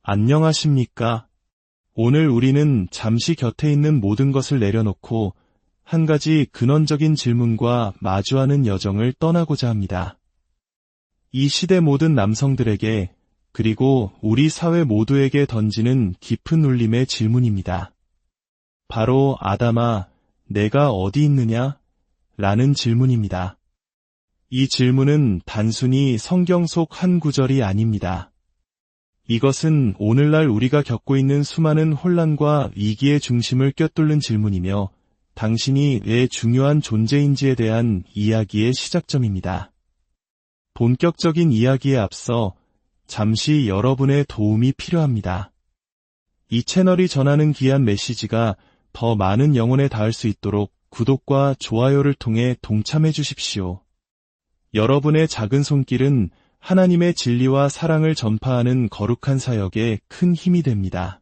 안녕하십니까? 오늘 우리는 잠시 곁에 있는 모든 것을 내려놓고 한 가지 근원적인 질문과 마주하는 여정을 떠나고자 합니다. 이 시대 모든 남성들에게 그리고 우리 사회 모두에게 던지는 깊은 울림의 질문입니다. 바로 아담아, 내가 어디 있느냐? 라는 질문입니다. 이 질문은 단순히 성경 속 한 구절이 아닙니다. 이것은 오늘날 우리가 겪고 있는 수많은 혼란과 위기의 중심을 꿰뚫는 질문이며 당신이 왜 중요한 존재인지에 대한 이야기의 시작점입니다. 본격적인 이야기에 앞서 잠시 여러분의 도움이 필요합니다. 이 채널이 전하는 귀한 메시지가 더 많은 영혼에 닿을 수 있도록 구독과 좋아요를 통해 동참해 주십시오. 여러분의 작은 손길은 하나님의 진리와 사랑을 전파하는 거룩한 사역에 큰 힘이 됩니다.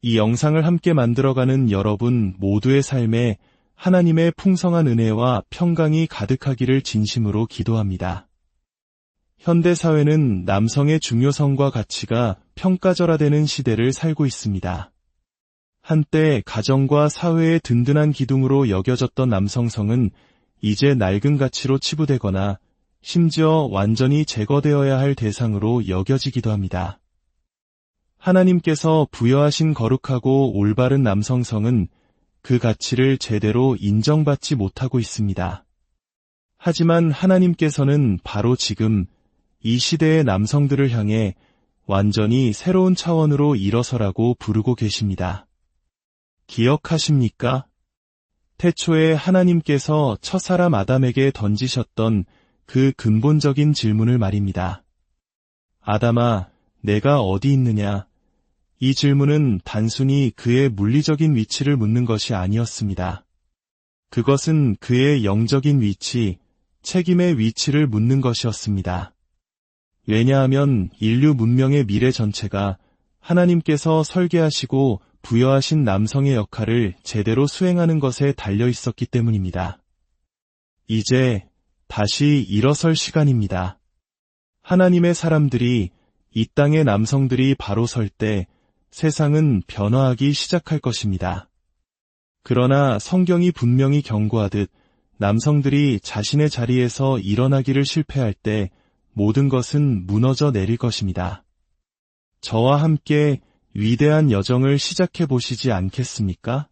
이 영상을 함께 만들어가는 여러분 모두의 삶에 하나님의 풍성한 은혜와 평강이 가득하기를 진심으로 기도합니다. 현대사회는 남성의 중요성과 가치가 평가절하되는 시대를 살고 있습니다. 한때 가정과 사회의 든든한 기둥으로 여겨졌던 남성성은 이제 낡은 가치로 치부되거나 심지어 완전히 제거되어야 할 대상으로 여겨지기도 합니다. 하나님께서 부여하신 거룩하고 올바른 남성성은 그 가치를 제대로 인정받지 못하고 있습니다. 하지만 하나님께서는 바로 지금 이 시대의 남성들을 향해 완전히 새로운 차원으로 일어서라고 부르고 계십니다. 기억하십니까? 태초에 하나님께서 첫사람 아담에게 던지셨던 그 근본적인 질문을 말입니다. 아담아, 내가 어디 있느냐? 이 질문은 단순히 그의 물리적인 위치를 묻는 것이 아니었습니다. 그것은 그의 영적인 위치, 책임의 위치를 묻는 것이었습니다. 왜냐하면 인류 문명의 미래 전체가 하나님께서 설계하시고 부여하신 남성의 역할을 제대로 수행하는 것에 달려 있었기 때문입니다. 이제 다시 일어설 시간입니다. 하나님의 사람들이 이 땅의 남성들이 바로 설 때 세상은 변화하기 시작할 것입니다. 그러나 성경이 분명히 경고하듯 남성들이 자신의 자리에서 일어나기를 실패할 때 모든 것은 무너져 내릴 것입니다. 저와 함께 위대한 여정을 시작해 보시지 않겠습니까?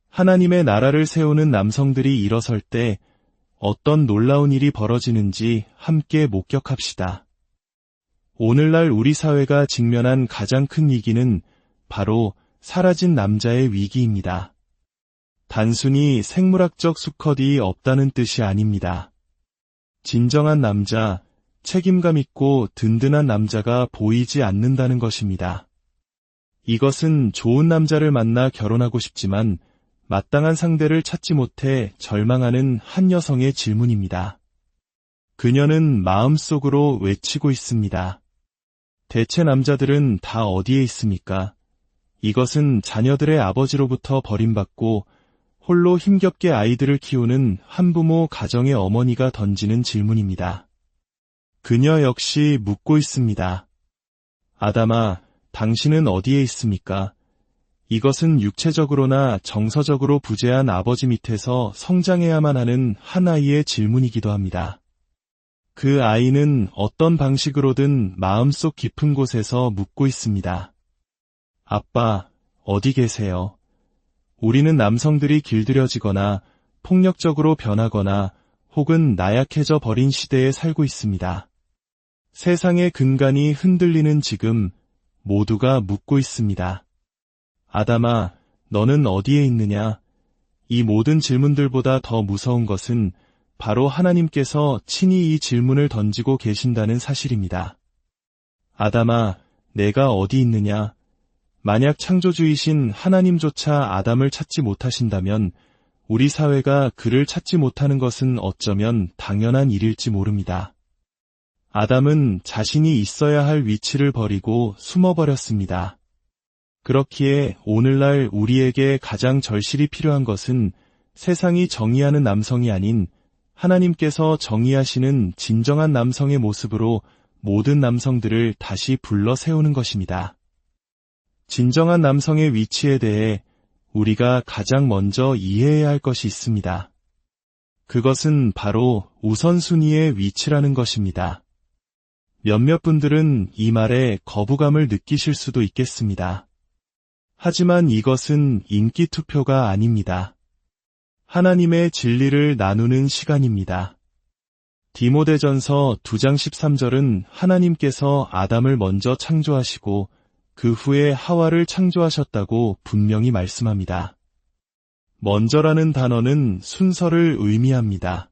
하나님의 나라를 세우는 남성들이 일어설 때 어떤 놀라운 일이 벌어지는지 함께 목격합시다. 오늘날 우리 사회가 직면한 가장 큰 위기는 바로 사라진 남자의 위기입니다. 단순히 생물학적 수컷이 없다는 뜻이 아닙니다. 진정한 남자, 책임감 있고 든든한 남자가 보이지 않는다는 것입니다. 이것은 좋은 남자를 만나 결혼하고 싶지만 마땅한 상대를 찾지 못해 절망하는 한 여성의 질문입니다. 그녀는 마음속으로 외치고 있습니다. 대체 남자들은 다 어디에 있습니까? 이것은 자녀들의 아버지로부터 버림받고 홀로 힘겹게 아이들을 키우는 한부모 가정의 어머니가 던지는 질문입니다. 그녀 역시 묻고 있습니다. 아담아, 당신은 어디에 있습니까? 이것은 육체적으로나 정서적으로 부재한 아버지 밑에서 성장해야만 하는 한 아이의 질문이기도 합니다. 그 아이는 어떤 방식으로든 마음속 깊은 곳에서 묻고 있습니다. 아빠, 어디 계세요? 우리는 남성들이 길들여지거나 폭력적으로 변하거나 혹은 나약해져 버린 시대에 살고 있습니다. 세상의 근간이 흔들리는 지금 모두가 묻고 있습니다. 아담아, 너는 어디에 있느냐? 이 모든 질문들보다 더 무서운 것은 바로 하나님께서 친히 이 질문을 던지고 계신다는 사실입니다. 아담아, 내가 어디 있느냐? 만약 창조주이신 하나님조차 아담을 찾지 못하신다면 우리 사회가 그를 찾지 못하는 것은 어쩌면 당연한 일일지 모릅니다. 아담은 자신이 있어야 할 위치를 버리고 숨어버렸습니다. 그렇기에 오늘날 우리에게 가장 절실히 필요한 것은 세상이 정의하는 남성이 아닌 하나님께서 정의하시는 진정한 남성의 모습으로 모든 남성들을 다시 불러 세우는 것입니다. 진정한 남성의 위치에 대해 우리가 가장 먼저 이해해야 할 것이 있습니다. 그것은 바로 우선순위의 위치라는 것입니다. 몇몇 분들은 이 말에 거부감을 느끼실 수도 있겠습니다. 하지만 이것은 인기 투표가 아닙니다. 하나님의 진리를 나누는 시간입니다. 디모데전서 2장 13절은 하나님께서 아담을 먼저 창조하시고 그 후에 하와를 창조하셨다고 분명히 말씀합니다. 먼저라는 단어는 순서를 의미합니다.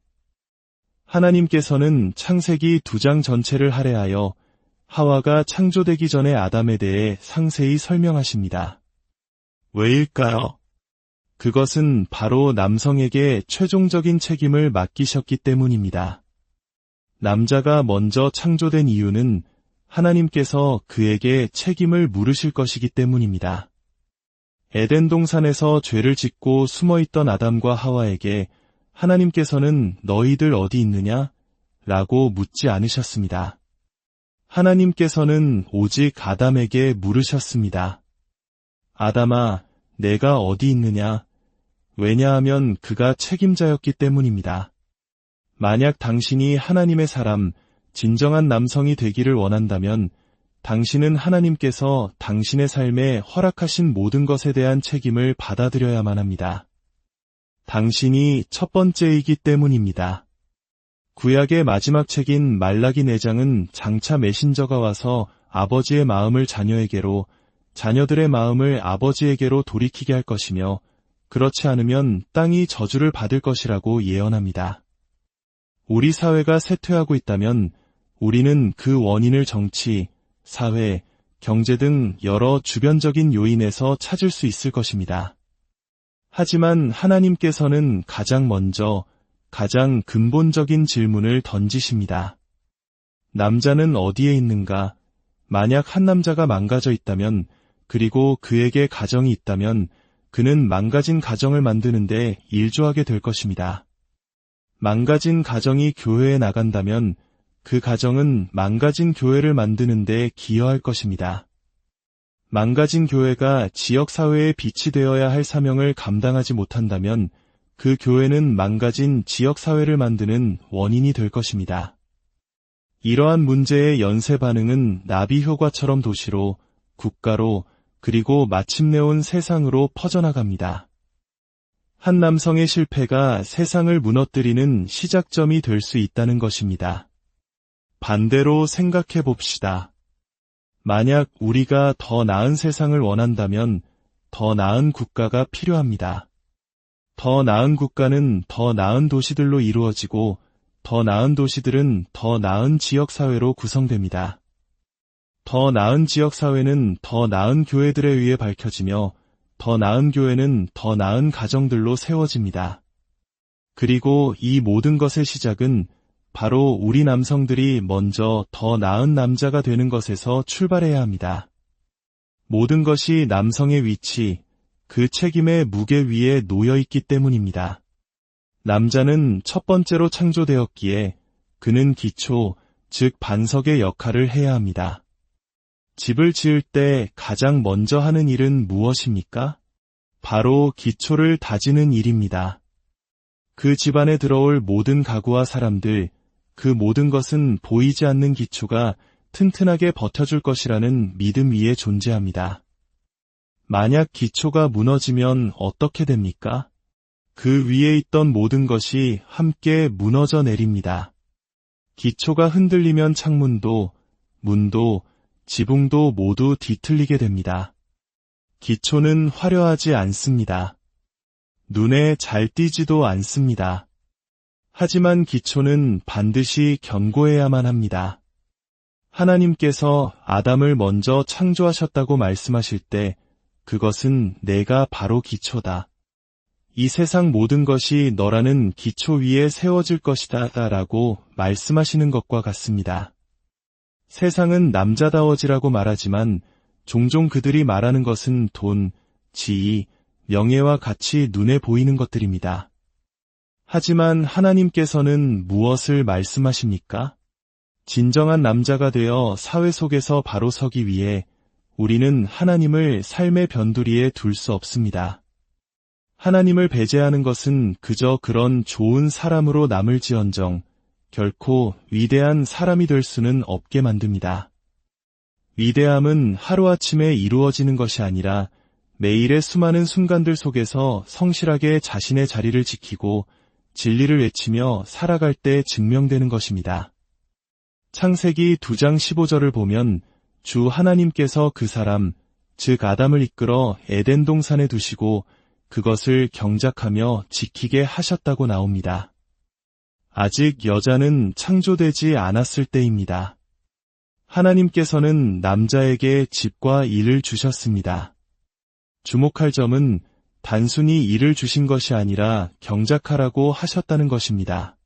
하나님께서는 창세기 2장 전체를 할애하여 하와가 창조되기 전에 아담에 대해 상세히 설명하십니다. 왜일까요? 그것은 바로 남성에게 최종적인 책임을 맡기셨기 때문입니다. 남자가 먼저 창조된 이유는 하나님께서 그에게 책임을 물으실 것이기 때문입니다. 에덴 동산에서 죄를 짓고 숨어있던 아담과 하와에게 하나님께서는 너희들 어디 있느냐? 라고 묻지 않으셨습니다. 하나님께서는 오직 아담에게 물으셨습니다. 아담아, 내가 어디 있느냐? 왜냐하면 그가 책임자였기 때문입니다. 만약 당신이 하나님의 사람, 진정한 남성이 되기를 원한다면 당신은 하나님께서 당신의 삶에 허락하신 모든 것에 대한 책임을 받아들여야만 합니다. 당신이 첫 번째이기 때문입니다. 구약의 마지막 책인 말라기 4장은 장차 메신저가 와서 아버지의 마음을 자녀에게로, 자녀들의 마음을 아버지에게로 돌이키게 할 것이며 그렇지 않으면 땅이 저주를 받을 것이라고 예언합니다. 우리 사회가 쇠퇴하고 있다면 우리는 그 원인을 정치, 사회, 경제 등 여러 주변적인 요인에서 찾을 수 있을 것입니다. 하지만 하나님께서는 가장 먼저 가장 근본적인 질문을 던지십니다. 남자는 어디에 있는가? 만약 한 남자가 망가져 있다면, 그리고 그에게 가정이 있다면 그는 망가진 가정을 만드는데 일조하게 될 것입니다. 망가진 가정이 교회에 나간다면 그 가정은 망가진 교회를 만드는데 기여할 것입니다. 망가진 교회가 지역사회의 빛이 되어야 할 사명을 감당하지 못한다면 그 교회는 망가진 지역사회를 만드는 원인이 될 것입니다. 이러한 문제의 연쇄 반응은 나비 효과처럼 도시로, 국가로, 그리고 마침내 온 세상으로 퍼져나갑니다. 한 남성의 실패가 세상을 무너뜨리는 시작점이 될 수 있다는 것입니다. 반대로 생각해 봅시다. 만약 우리가 더 나은 세상을 원한다면 더 나은 국가가 필요합니다. 더 나은 국가는 더 나은 도시들로 이루어지고 더 나은 도시들은 더 나은 지역사회로 구성됩니다. 더 나은 지역사회는 더 나은 교회들에 의해 밝혀지며 더 나은 교회는 더 나은 가정들로 세워집니다. 그리고 이 모든 것의 시작은 바로 우리 남성들이 먼저 더 나은 남자가 되는 것에서 출발해야 합니다. 모든 것이 남성의 위치, 그 책임의 무게 위에 놓여 있기 때문입니다. 남자는 첫 번째로 창조되었기에 그는 기초, 즉 반석의 역할을 해야 합니다. 집을 지을 때 가장 먼저 하는 일은 무엇입니까? 바로 기초를 다지는 일입니다. 그 집안에 들어올 모든 가구와 사람들, 그 모든 것은 보이지 않는 기초가 튼튼하게 버텨줄 것이라는 믿음 위에 존재합니다. 만약 기초가 무너지면 어떻게 됩니까? 그 위에 있던 모든 것이 함께 무너져 내립니다. 기초가 흔들리면 창문도, 문도, 지붕도 모두 뒤틀리게 됩니다. 기초는 화려하지 않습니다. 눈에 잘 띄지도 않습니다. 하지만 기초는 반드시 견고해야만 합니다. 하나님께서 아담을 먼저 창조하셨다고 말씀하실 때 그것은 내가 바로 기초다. 이 세상 모든 것이 너라는 기초 위에 세워질 것이다 라고 말씀하시는 것과 같습니다. 세상은 남자다워지라고 말하지만 종종 그들이 말하는 것은 돈, 지위, 명예와 같이 눈에 보이는 것들입니다. 하지만 하나님께서는 무엇을 말씀하십니까? 진정한 남자가 되어 사회 속에서 바로 서기 위해 우리는 하나님을 삶의 변두리에 둘 수 없습니다. 하나님을 배제하는 것은 그저 그런 좋은 사람으로 남을지언정 결코 위대한 사람이 될 수는 없게 만듭니다. 위대함은 하루아침에 이루어지는 것이 아니라 매일의 수많은 순간들 속에서 성실하게 자신의 자리를 지키고 진리를 외치며 살아갈 때 증명되는 것입니다. 창세기 2장 15절을 보면 주 하나님께서 그 사람, 즉 아담을 이끌어 에덴 동산에 두시고 그것을 경작하며 지키게 하셨다고 나옵니다. 아직 여자는 창조되지 않았을 때입니다. 하나님께서는 남자에게 집과 일을 주셨습니다. 주목할 점은 단순히 일을 주신 것이 아니라 경작하라고 하셨다는 것입니다.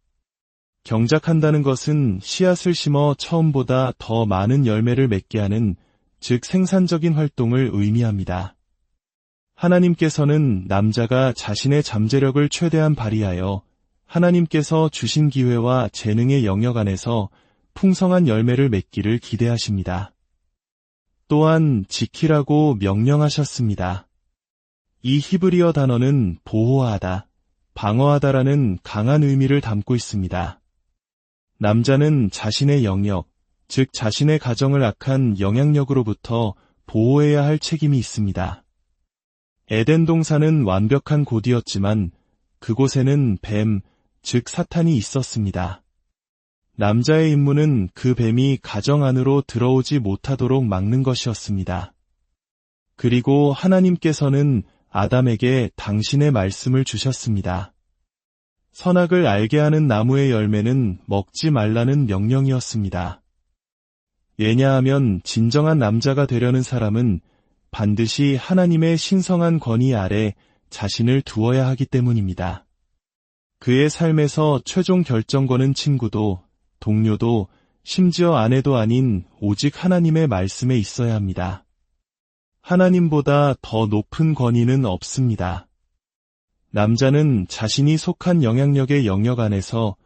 경작한다는 것은 씨앗을 심어 처음보다 더 많은 열매를 맺게 하는, 즉 생산적인 활동을 의미합니다. 하나님께서는 남자가 자신의 잠재력을 최대한 발휘하여 하나님께서 주신 기회와 재능의 영역 안에서 풍성한 열매를 맺기를 기대하십니다. 또한 지키라고 명령하셨습니다. 이 히브리어 단어는 보호하다, 방어하다라는 강한 의미를 담고 있습니다. 남자는 자신의 영역, 즉 자신의 가정을 악한 영향력으로부터 보호해야 할 책임이 있습니다. 에덴 동산은 완벽한 곳이었지만 그곳에는 뱀, 즉 사탄이 있었습니다. 남자의 임무는 그 뱀이 가정 안으로 들어오지 못하도록 막는 것이었습니다. 그리고 하나님께서는 아담에게 당신의 말씀을 주셨습니다. 선악을 알게 하는 나무의 열매는 먹지 말라는 명령이었습니다. 왜냐하면 진정한 남자가 되려는 사람은 반드시 하나님의 신성한 권위 아래 자신을 두어야 하기 때문입니다. 그의 삶에서 최종 결정권은 친구도, 동료도, 심지어 아내도 아닌 오직 하나님의 말씀에 있어야 합니다. 하나님보다 더 높은 권위는 없습니다. 남자는 자신이 속한 영향력의 영역 안에서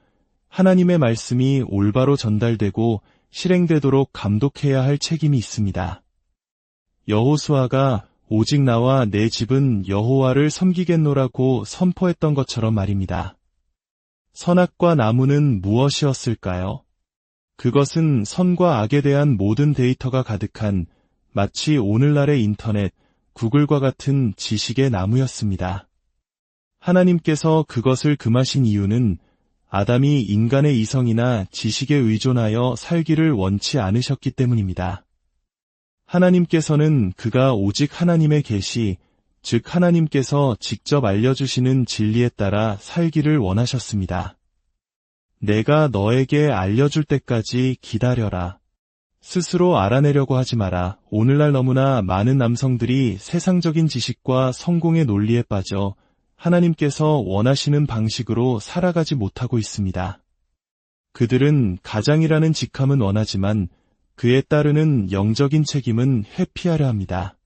하나님의 말씀이 올바로 전달되고 실행되도록 감독해야 할 책임이 있습니다. 여호수아가 오직 나와 내 집은 여호와를 섬기겠노라고 선포했던 것처럼 말입니다. 선악과 나무는 무엇이었을까요? 그것은 선과 악에 대한 모든 데이터가 가득한 마치 오늘날의 인터넷, 구글과 같은 지식의 나무였습니다. 하나님께서 그것을 금하신 이유는 아담이 인간의 이성이나 지식에 의존하여 살기를 원치 않으셨기 때문입니다. 하나님께서는 그가 오직 하나님의 계시, 즉 하나님께서 직접 알려주시는 진리에 따라 살기를 원하셨습니다. 내가 너에게 알려줄 때까지 기다려라. 스스로 알아내려고 하지 마라. 오늘날 너무나 많은 남성들이 세상적인 지식과 성공의 논리에 빠져 하나님께서 원하시는 방식으로 살아가지 못하고 있습니다. 그들은 가장이라는 직함은 원하지만 그에 따르는 영적인 책임은 회피하려 합니다.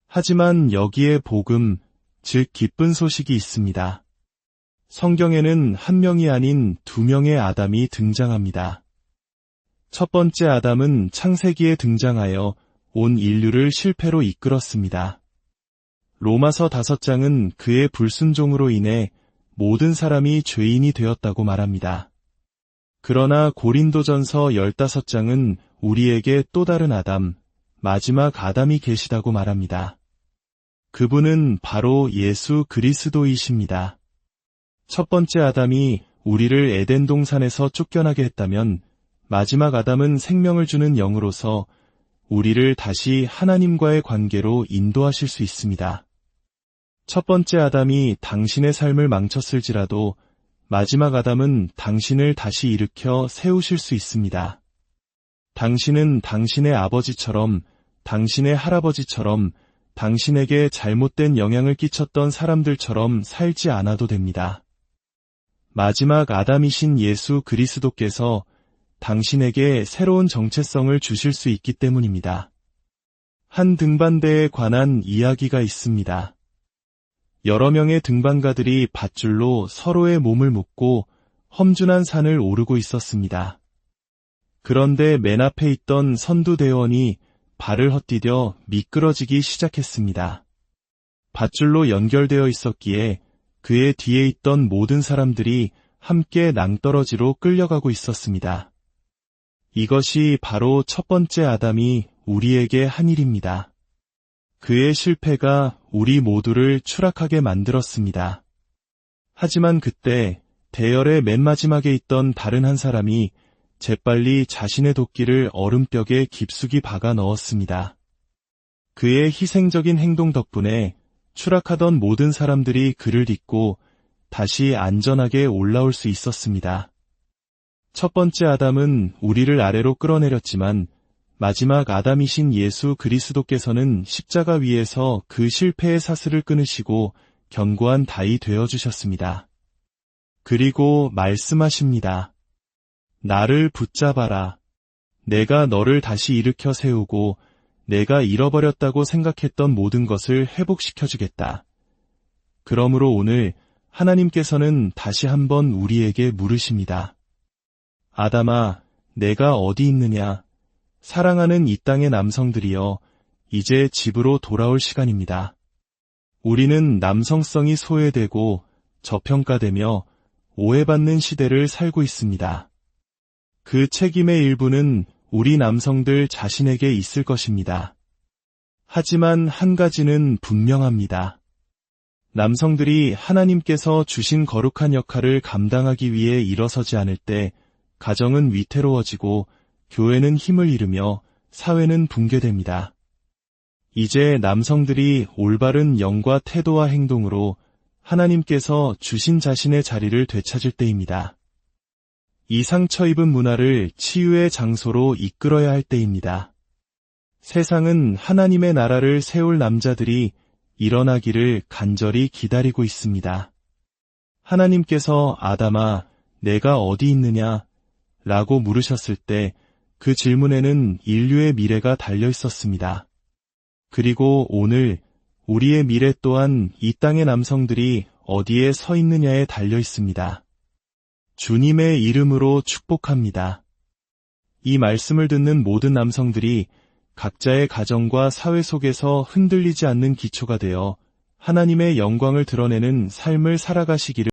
하지만 여기에 복음, 즉 기쁜 소식이 있습니다. 성경에는 한 명이 아닌 두 명의 아담이 등장합니다. 첫 번째 아담은 창세기에 등장하여 온 인류를 실패로 이끌었습니다. 로마서 5장은 그의 불순종으로 인해 모든 사람이 죄인이 되었다고 말합니다. 그러나 고린도전서 15장은 우리에게 또 다른 아담, 마지막 아담이 계시다고 말합니다. 그분은 바로 예수 그리스도이십니다. 첫 번째 아담이 우리를 에덴 동산에서 쫓겨나게 했다면 마지막 아담은 생명을 주는 영으로서 우리를 다시 하나님과의 관계로 인도하실 수 있습니다. 첫 번째 아담이 당신의 삶을 망쳤을지라도 마지막 아담은 당신을 다시 일으켜 세우실 수 있습니다. 당신은 당신의 아버지처럼, 당신의 할아버지처럼, 당신에게 잘못된 영향을 끼쳤던 사람들처럼 살지 않아도 됩니다. 마지막 아담이신 예수 그리스도께서 당신에게 새로운 정체성을 주실 수 있기 때문입니다. 한 등반대에 관한 이야기가 있습니다. 여러 명의 등반가들이 밧줄로 서로의 몸을 묶고 험준한 산을 오르고 있었습니다. 그런데 맨 앞에 있던 선두대원이 발을 헛디뎌 미끄러지기 시작했습니다. 밧줄로 연결되어 있었기에 그의 뒤에 있던 모든 사람들이 함께 낭떠러지로 끌려가고 있었습니다. 이것이 바로 첫 번째 아담이 우리에게 한 일입니다. 그의 실패가 우리 모두를 추락하게 만들었습니다. 하지만 그때 대열의 맨 마지막에 있던 다른 한 사람이 재빨리 자신의 도끼를 얼음벽에 깊숙이 박아 넣었습니다. 그의 희생적인 행동 덕분에 추락하던 모든 사람들이 그를 딛고 다시 안전하게 올라올 수 있었습니다. 첫 번째 아담은 우리를 아래로 끌어내렸지만 마지막 아담이신 예수 그리스도께서는 십자가 위에서 그 실패의 사슬을 끊으시고 견고한 다이 되어주셨습니다. 그리고 말씀하십니다. 나를 붙잡아라. 내가 너를 다시 일으켜 세우고 내가 잃어버렸다고 생각했던 모든 것을 회복시켜주겠다. 그러므로 오늘 하나님께서는 다시 한번 우리에게 물으십니다. 아담아, 내가 어디 있느냐? 사랑하는 이 땅의 남성들이여, 이제 집으로 돌아올 시간입니다. 우리는 남성성이 소외되고 저평가되며 오해받는 시대를 살고 있습니다. 그 책임의 일부는 우리 남성들 자신에게 있을 것입니다. 하지만 한 가지는 분명합니다. 남성들이 하나님께서 주신 거룩한 역할을 감당하기 위해 일어서지 않을 때 가정은 위태로워지고 교회는 힘을 잃으며 사회는 붕괴됩니다. 이제 남성들이 올바른 영과 태도와 행동으로 하나님께서 주신 자신의 자리를 되찾을 때입니다. 이 상처 입은 문화를 치유의 장소로 이끌어야 할 때입니다. 세상은 하나님의 나라를 세울 남자들이 일어나기를 간절히 기다리고 있습니다. 하나님께서 아담아, 내가 어디 있느냐? 라고 물으셨을 때 그 질문에는 인류의 미래가 달려 있었습니다. 그리고 오늘 우리의 미래 또한 이 땅의 남성들이 어디에 서 있느냐에 달려 있습니다. 주님의 이름으로 축복합니다. 이 말씀을 듣는 모든 남성들이 각자의 가정과 사회 속에서 흔들리지 않는 기초가 되어 하나님의 영광을 드러내는 삶을 살아가시기를